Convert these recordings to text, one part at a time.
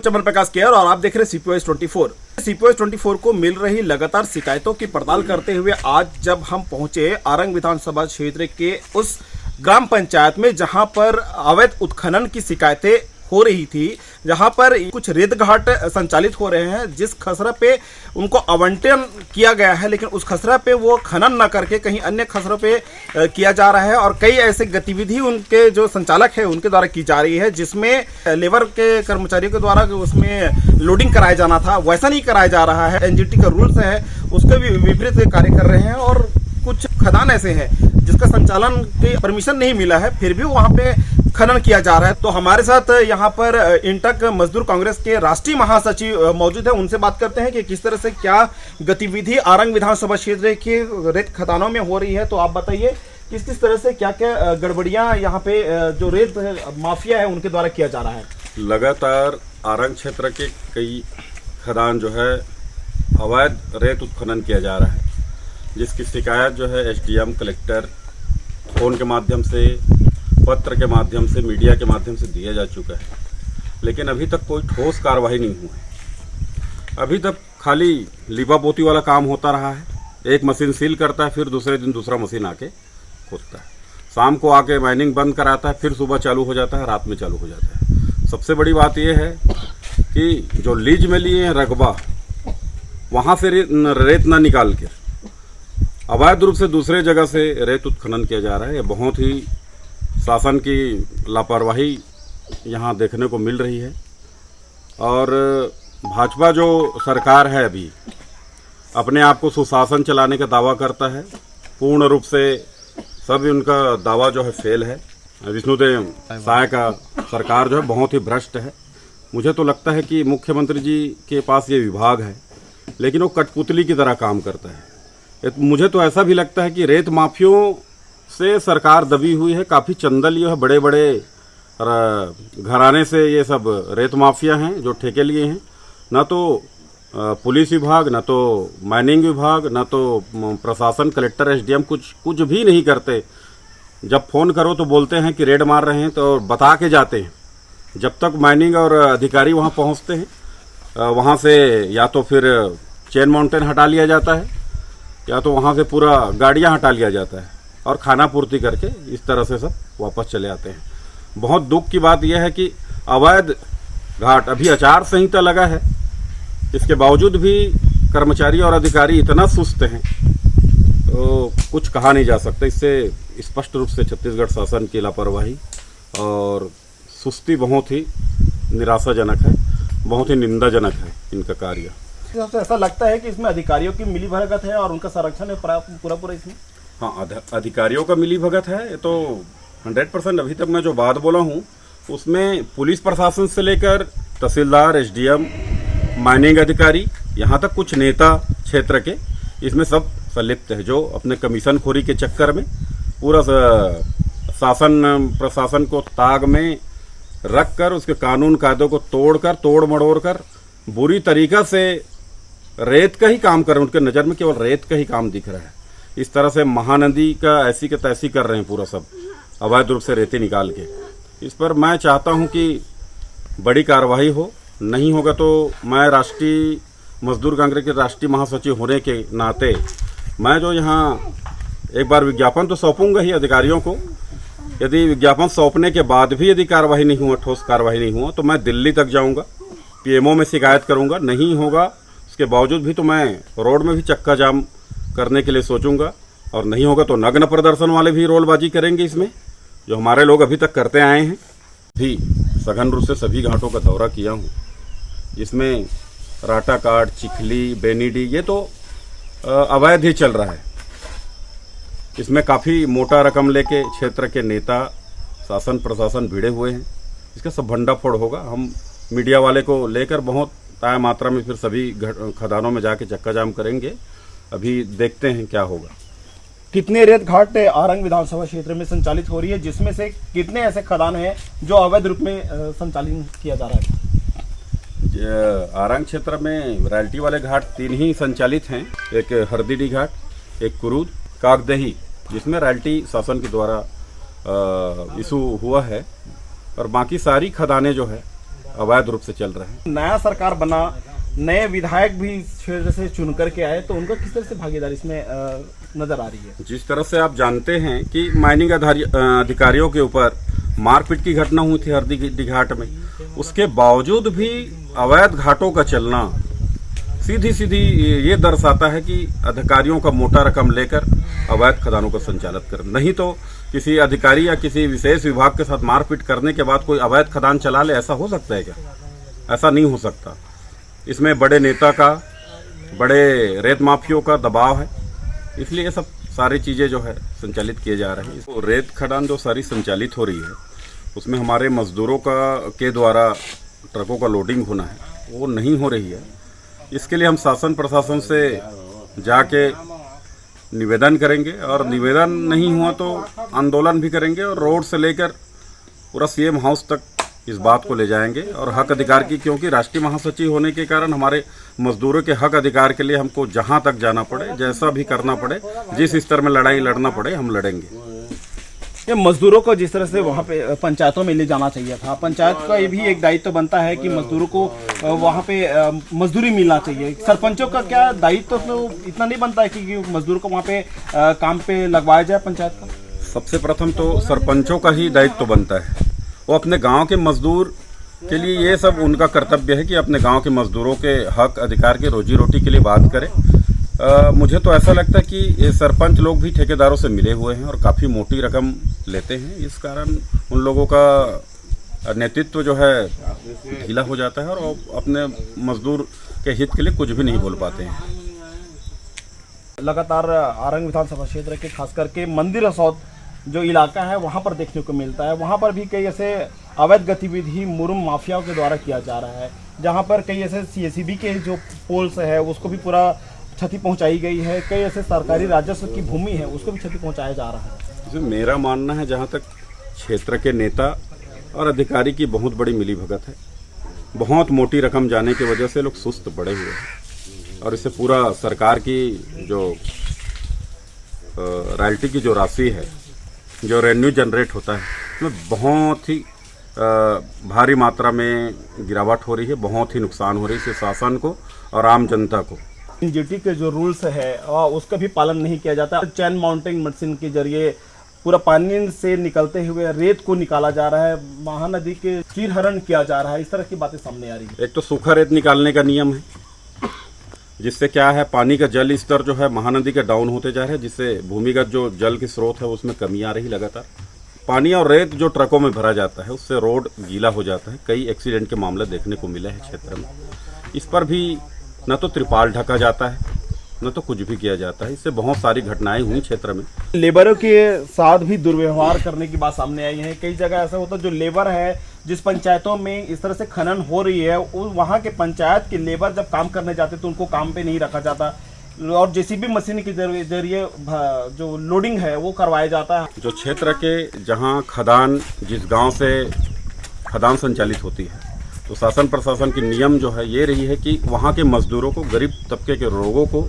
चमन प्रकाश care और आप देख रहे हैं CPOS 24। CPOS 24 को मिल रही लगातार शिकायतों की पड़ताल करते हुए आज जब हम पहुंचे आरंग विधानसभा क्षेत्र के उस ग्राम पंचायत में जहां पर अवैध उत्खनन की शिकायतें हो रही थी, जहां पर कुछ रेत घाट संचालित हो रहे हैं, जिस खसरा पे उनको आवंटन किया गया है, लेकिन उस खसरा पे वो खनन न करके कहीं अन्य खसरों पे किया जा रहा है और कई ऐसे गतिविधि उनके जो संचालक है उनके द्वारा की जा रही है, जिसमें लेबर के कर्मचारियों के द्वारा उसमें लोडिंग कराया जाना था वैसा नहीं कराया जा रहा है। NGT का रूल्स है उसके भी विपरीत कार्य कर रहे हैं और कुछ खदान ऐसे हैं जिसका संचालन की परमिशन नहीं मिला है, फिर भी वहां पे खनन किया जा रहा है। तो हमारे साथ यहाँ पर इंटक मजदूर कांग्रेस के राष्ट्रीय महासचिव मौजूद है, उनसे बात करते हैं कि किस तरह से क्या गतिविधि आरंग विधानसभा क्षेत्र के रेत खदानों में हो रही है। तो आप बताइए किस किस तरह से क्या क्या गड़बड़ियां यहाँ पे जो रेत माफिया है उनके द्वारा किया जा रहा है। लगातार आरंग क्षेत्र के कई खदान जो है अवैध रेत उत्खनन किया जा रहा है, जिसकी शिकायत जो है SDM, कलेक्टर, फोन के माध्यम से, पत्र के माध्यम से, मीडिया के माध्यम से दिया जा चुका है, लेकिन अभी तक कोई ठोस कार्रवाई नहीं हुई है। अभी तक खाली लिपा पोती वाला काम होता रहा है। एक मशीन सील करता है, फिर दूसरे दिन दूसरा मशीन आके खोदता है, शाम को आके माइनिंग बंद कराता है, फिर सुबह चालू हो जाता है, रात में चालू हो जाता है। सबसे बड़ी बात यह है कि जो लीज में लिए हैं रकबा, वहाँ से रेत ना निकाल के अवैध रूप से दूसरे जगह से रेत उत्खनन किया जा रहा है। ये बहुत ही शासन की लापरवाही यहाँ देखने को मिल रही है और भाजपा जो सरकार है अभी अपने आप को सुशासन चलाने का दावा करता है, पूर्ण रूप से सब उनका दावा जो है फेल है। विष्णुदेव साय का सरकार जो है बहुत ही भ्रष्ट है। मुझे तो लगता है कि मुख्यमंत्री जी के पास ये विभाग है, लेकिन वो कठपुतली की तरह काम करता है। मुझे तो ऐसा भी लगता है कि रेत माफियों से सरकार दबी हुई है। काफ़ी चंदल ये है, बड़े बड़े घराने से ये सब रेत माफिया हैं जो ठेके लिए हैं। ना तो पुलिस विभाग, ना तो माइनिंग विभाग, ना तो प्रशासन, कलेक्टर, SDM कुछ भी नहीं करते। जब फ़ोन करो तो बोलते हैं कि रेड मार रहे हैं, तो बता के जाते हैं। जब तक माइनिंग और अधिकारी वहाँ पहुँचते हैं, वहाँ से या तो फिर चेन माउंटेन हटा लिया जाता है या तो वहाँ से पूरा गाड़ियाँ हटा लिया जाता है और खाना पूर्ति करके इस तरह से सब वापस चले आते हैं। बहुत दुख की बात यह है कि अवैध घाट, अभी आचार संहिता लगा है, इसके बावजूद भी कर्मचारी और अधिकारी इतना सुस्त हैं तो कुछ कहा नहीं जा सकता। इससे स्पष्ट रूप से छत्तीसगढ़ शासन की लापरवाही और सुस्ती बहुत ही निराशाजनक है, बहुत ही निंदाजनक है इनका कार्य। सबसे ऐसा लगता है कि इसमें अधिकारियों की मिलीभगत है और उनका संरक्षण है पूरा इसमें। हाँ, अधिकारियों का मिलीभगत है, ये तो 100%। अभी तक मैं जो बात बोला हूँ उसमें पुलिस प्रशासन से लेकर तहसीलदार, SDM, माइनिंग अधिकारी, यहाँ तक कुछ नेता क्षेत्र के इसमें सब संलिप्त है, जो अपने कमीशन खोरी के चक्कर में पूरा शासन प्रशासन को ताक में रख कर उसके कानून कायदों को तोड़ मड़ोड़ कर बुरी तरीका से रेत का ही काम कर रहे हैं। उनके नज़र में केवल रेत का ही काम दिख रहा है। इस तरह से महानदी का ऐसी के तैसी कर रहे हैं, पूरा सब अवैध रूप से रेती निकाल के। इस पर मैं चाहता हूं कि बड़ी कार्रवाई हो। नहीं होगा तो मैं राष्ट्रीय मजदूर कांग्रेस के राष्ट्रीय महासचिव होने के नाते मैं जो यहाँ एक बार विज्ञापन तो सौंपूंगा ही अधिकारियों को। यदि विज्ञापन सौंपने के बाद भी यदि कार्रवाई नहीं हुआ, ठोस कार्रवाई नहीं हुआ, तो मैं दिल्ली तक जाऊँगा, PMO में शिकायत करूँगा। नहीं होगा उसके बावजूद भी तो मैं रोड में भी चक्का जाम करने के लिए सोचूंगा, और नहीं होगा तो नग्न प्रदर्शन वाले भी रोलबाजी करेंगे इसमें, जो हमारे लोग अभी तक करते आए हैं। भी सघन रूप से सभी घाटों का दौरा किया हूँ, जिसमें राटाकाट, चिखली, बेनीडी ये तो अवैध ही चल रहा है। इसमें काफ़ी मोटा रकम लेके क्षेत्र के नेता, शासन प्रशासन भिड़े हुए हैं। इसका सब भंडाफोड़ होगा। हम मीडिया वाले को लेकर बहुत ताय मात्रा में फिर सभी खदानों में जाके चक्का जाम करेंगे। अभी देखते हैं क्या होगा। कितने रेत घाट आरंग विधानसभा क्षेत्र में संचालित हो रही है, जिसमें से कितने ऐसे खदान हैं जो अवैध रूप में संचालित किया जा रहा है? आरंग क्षेत्र में रॉयल्टी वाले घाट 3 ही संचालित हैं। एक हरदीडी घाट, एक कुरूद, कागदही, जिसमें रॉयल्टी शासन के द्वारा इशू हुआ है, और बाकी सारी खदानें जो है अवैध रूप से चल रहे हैं। नया सरकार बना, नए विधायक भी क्षेत्र से चुन करके आए, तो उनका किस तरह से भागीदारी इसमें नजर आ रही है? जिस तरह से आप जानते हैं कि माइनिंग अधिकारियों के ऊपर मारपीट की घटना हुई थी हरदी घाट में, उसके बावजूद भी अवैध घाटों का चलना सीधी ये दर्शाता है कि अधिकारियों का मोटा रकम लेकर अवैध खदानों का संचालित कर, नहीं तो किसी अधिकारी या किसी विशेष विभाग के साथ मारपीट करने के बाद कोई अवैध खदान चला ले, ऐसा हो सकता है क्या? ऐसा नहीं हो सकता। इसमें बड़े नेता का, बड़े रेत माफियों का दबाव है, इसलिए ये सब सारी चीज़ें जो है संचालित किए जा रहे हैं। तो रेत खदान जो सारी संचालित हो रही है, उसमें हमारे मजदूरों के द्वारा ट्रकों का लोडिंग होना है, वो नहीं हो रही है। इसके लिए हम शासन प्रशासन से जाके निवेदन करेंगे, और निवेदन नहीं हुआ तो आंदोलन भी करेंगे, और रोड से लेकर पूरा सीएम हाउस तक इस बात को ले जाएंगे। और हक अधिकार की, क्योंकि राष्ट्रीय महासचिव होने के कारण हमारे मजदूरों के हक अधिकार के लिए हमको जहां तक जाना पड़े, जैसा भी करना पड़े, जिस स्तर में लड़ाई लड़ना पड़े, हम लड़ेंगे। ये मजदूरों को जिस तरह से वहाँ पे पंचायतों में ले जाना चाहिए था, पंचायत का ये भी एक दायित्व बनता है कि मजदूरों को वहाँ पे मजदूरी मिलना चाहिए। सरपंचों का क्या दायित्व तो इतना नहीं बनता है कि मजदूर को वहाँ पे काम पे लगवाया जाए पंचायत का? सबसे प्रथम तो सरपंचों का ही दायित्व बनता है, वो अपने गांव के मजदूर के लिए, ये सब उनका कर्तव्य है कि अपने गांव के मजदूरों के हक अधिकार के, रोजी रोटी के लिए बात करें। मुझे तो ऐसा लगता है कि ये सरपंच लोग भी ठेकेदारों से मिले हुए हैं और काफ़ी मोटी रकम लेते हैं, इस कारण उन लोगों का नेतृत्व जो है ढीला हो जाता है और अपने मजदूर के हित के लिए कुछ भी नहीं बोल पाते हैं। लगातार आरंग विधानसभा क्षेत्र के खास करके मंदिर हसौद जो इलाका है वहाँ पर देखने को मिलता है, वहाँ पर भी कई ऐसे अवैध गतिविधि मुरुम माफियाओं के द्वारा किया जा रहा है, जहाँ पर कई ऐसे CACB के जो पोल्स है उसको भी पूरा क्षति पहुंचाई गई है, कई ऐसे सरकारी राजस्व की भूमि है उसको भी क्षति पहुंचाया जा रहा है। मेरा मानना है, जहाँ तक क्षेत्र के नेता और अधिकारी की बहुत बड़ी मिलीभगत है, बहुत मोटी रकम जाने की वजह से लोग सुस्त पड़े हुए हैं, और इससे पूरा सरकार की जो रॉयल्टी की जो राशि है, जो रेवेन्यू जनरेट होता है, उसमें बहुत ही भारी मात्रा में गिरावट हो रही है, बहुत ही नुकसान हो रही है शासन को और आम जनता को। NGT के जो रूल्स है उसका भी पालन नहीं किया जाता। चैन माउंटिंग मशीन के जरिए पूरा पानी से निकलते हुए रेत को निकाला जा रहा है, महानदी के चीरहरण किया जा रहा है, इस तरह की बातें सामने आ रही है। एक तो सूखा रेत निकालने का नियम है, जिससे क्या है, पानी का जल स्तर जो है महानदी का डाउन होते जा रहा है, जिससे भूमिगत जो जल के स्रोत है उसमें कमी आ रही लगातार। पानी और रेत जो ट्रकों में भरा जाता है उससे रोड गीला हो जाता है, कई एक्सीडेंट के मामले देखने को मिले हैं क्षेत्र में। इस पर भी न तो त्रिपाल ढका जाता है, न तो कुछ भी किया जाता है, इससे बहुत सारी घटनाएं हुई क्षेत्र में। लेबरों के साथ भी दुर्व्यवहार करने की बात सामने आई है। कई जगह ऐसा होता है, जो लेबर है, जिस पंचायतों में इस तरह से खनन हो रही है, वहाँ के पंचायत के लेबर जब काम करने जाते तो उनको काम पे नहीं रखा जाता, और JCB मशीन के जरिए जो लोडिंग है वो करवाया जाता है। जो क्षेत्र के जहाँ खदान, जिस गाँव से खदान संचालित होती है, तो शासन प्रशासन की नियम जो है ये रही है कि वहाँ के मजदूरों को, गरीब तबके के लोगों को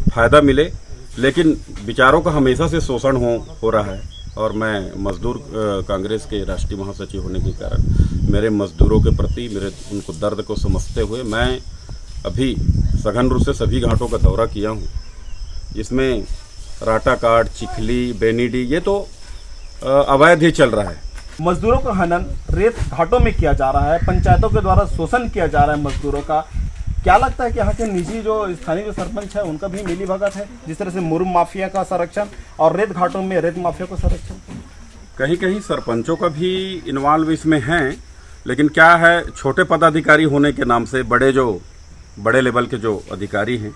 फ़ायदा मिले, लेकिन बेचारों का हमेशा से शोषण हो रहा है। और मैं मजदूर कांग्रेस के राष्ट्रीय महासचिव होने के कारण मेरे मजदूरों के प्रति उनको दर्द को समझते हुए मैं अभी सघन रूप से सभी घाटों का दौरा किया हूँ, जिसमें राटाकाट, चिखली, बेनीडी, ये तो अवैध ही चल रहा है। मजदूरों का हनन रेत घाटों में किया जा रहा है, पंचायतों के द्वारा शोषण किया जा रहा है मजदूरों का। क्या लगता है कि यहाँ के निजी जो स्थानीय जो सरपंच है उनका भी मिलीभगत है, जिस तरह से मुरुम माफिया का संरक्षण और रेत घाटों में रेत माफिया का संरक्षण? कहीं कहीं सरपंचों का भी इन्वॉल्व इसमें है, लेकिन क्या है, छोटे पदाधिकारी होने के नाम से बड़े लेवल के जो अधिकारी हैं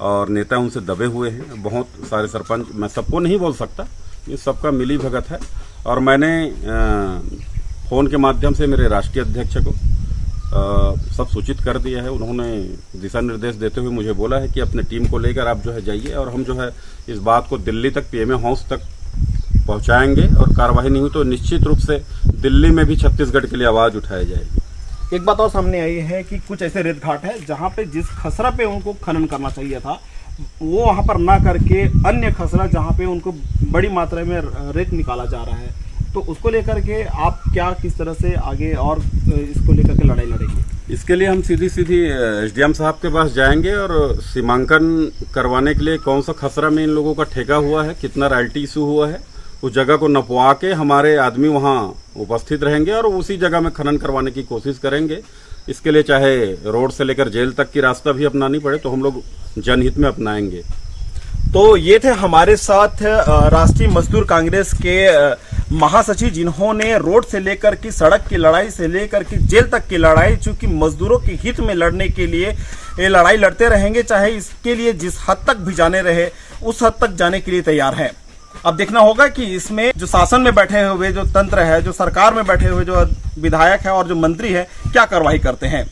और नेता उनसे दबे हुए हैं। बहुत सारे सरपंच, मैं सबको नहीं बोल सकता, ये सबका मिलीभगत है। और मैंने फ़ोन के माध्यम से मेरे राष्ट्रीय अध्यक्ष को सब सूचित कर दिया है। उन्होंने दिशा निर्देश देते हुए मुझे बोला है कि अपने टीम को लेकर आप जो है जाइए, और हम जो है इस बात को दिल्ली तक, PMA हाउस तक पहुंचाएंगे, और कार्रवाई नहीं हुई तो निश्चित रूप से दिल्ली में भी छत्तीसगढ़ के लिए आवाज़ उठाई जाएगी। एक बात और सामने आई है कि कुछ ऐसे रेत घाट है जहाँ पे जिस खसरा पे उनको खनन करना चाहिए था वो वहाँ पर ना करके अन्य खसरा जहाँ पे उनको बड़ी मात्रा में रेत निकाला जा रहा है। तो उसको लेकर के आप क्या किस तरह से आगे और इसको लेकर के लड़ाई लड़ेंगे? इसके लिए हम सीधी सीधी एसडीएम साहब के पास जाएंगे और सीमांकन करवाने के लिए कौन सा खसरा में इन लोगों का ठेका हुआ है, कितना रॉयल्टी इशू हुआ है, उस जगह को नपवा के हमारे आदमी वहाँ उपस्थित रहेंगे और उसी जगह में खनन करवाने की कोशिश करेंगे। इसके लिए चाहे रोड से लेकर जेल तक की रास्ता भी अपनानी पड़े तो हम लोग जनहित में अपनाएंगे। तो ये थे हमारे साथ राष्ट्रीय मजदूर कांग्रेस के महासचिव, जिन्होंने रोड से लेकर की सड़क की लड़ाई से लेकर की जेल तक की लड़ाई, चूंकि मजदूरों के हित में लड़ने के लिए ये लड़ाई लड़ते रहेंगे, चाहे इसके लिए जिस हद तक भी जाने रहे उस हद तक जाने के लिए तैयार हैं। अब देखना होगा कि इसमें जो शासन में बैठे हुए जो तंत्र है, जो सरकार में बैठे हुए जो विधायक है और जो मंत्री है, क्या कार्रवाई करते हैं।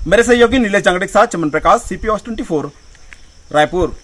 मेरे सहयोगी नीलेश जांगड़े के साथ चमन प्रकाश, CP News 24, रायपुर।